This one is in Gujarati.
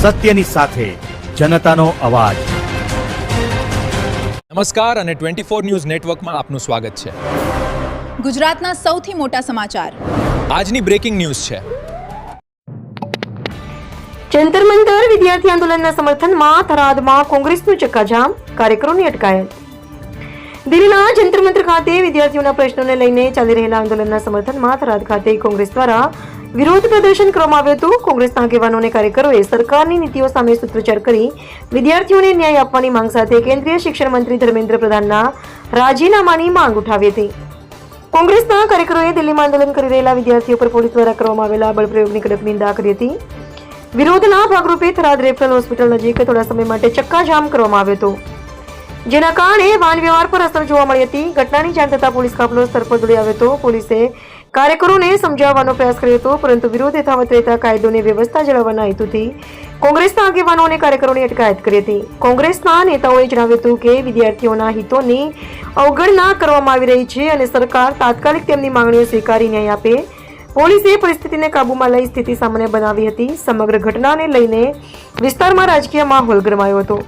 સત્યની સાથે જનતાનો અવાજ। નમસ્કાર અને 24 ન્યૂઝ નેટવર્કમાં આપનું સ્વાગત છે। ગુજરાતના સૌથી મોટા સમાચાર આજની બ્રેકિંગ ન્યૂઝ છે। જંતર મંતર વિદ્યાર્થી આંદોલનના સમર્થનમાં થરાદમાં કોંગ્રેસનું ચક્કાજામ, કાર્યકરોની અટકાયત। દિલ્હીના જંતર મંતર ખાતે વિદ્યાર્થીઓના પ્રશ્નોને લઈને ચાલી રહેલા આંદોલનના સમર્થનમાં થરાદ ખાતે કોંગ્રેસ દ્વારા વિરોધ પ્રદર્શન કરવામાં આવ્યું હતું। કોંગ્રેસના આગેવાનો અને કાર્યકરોએ સરકારની નીતિઓ સામે સૂત્રોચ્ચાર કરી વિદ્યાર્થીઓને ન્યાય આપવાની માંગ સાથે કેન્દ્રીય શિક્ષણ મંત્રી ધર્મેન્દ્ર પ્રધાનના રાજીનામાની માંગ ઉઠાવી હતી। કોંગ્રેસના કાર્યકરોએ દિલ્હીમાં આંદોલન કરી રહેલા વિદ્યાર્થીઓ પર પોલીસ દ્વારા કરવામાં આવેલા બળપ્રયોગની કડક નિંદા કરી હતી। વિરોધના ભાગરૂપે થરાદ રેફરલ હોસ્પિટલ નજીક થોડા સમય માટે ચક્કાજામ કરવામાં આવ્યો હતો, જેના કારણે વાહન વ્યવહાર પર અસર જોવા મળી હતી। ઘટનાની જાણ થતાં પોલીસ કાફલો સ્થળ પર દોડી આવ્યો હતો। પોલીસે કાર્યકરોને સમજાવવાનો પ્રયાસ કર્યો હતો, પરંતુ વિરોધ યથાવત રહેતા કાયદોની વ્યવસ્થા જાળવવાના હેતુથી કોંગ્રેસના આગેવાનો અને કાર્યકરોની અટકાયત કરી હતી। કોંગ્રેસના નેતાઓએ જણાવ્યું હતું કે વિદ્યાર્થીઓના હિતોની અવગણના કરવામાં આવી રહી છે અને સરકાર તાત્કાલિક તેમની માંગણીઓ સ્વીકારી ન્યાય આપે। પોલીસે પરિસ્થિતિને કાબૂમાં લઈ સ્થિતિ સામાન્ય બનાવી હતી। સમગ્ર ઘટનાને લઈને વિસ્તારમાં રાજકીય માહોલ ગરમાયો હતો।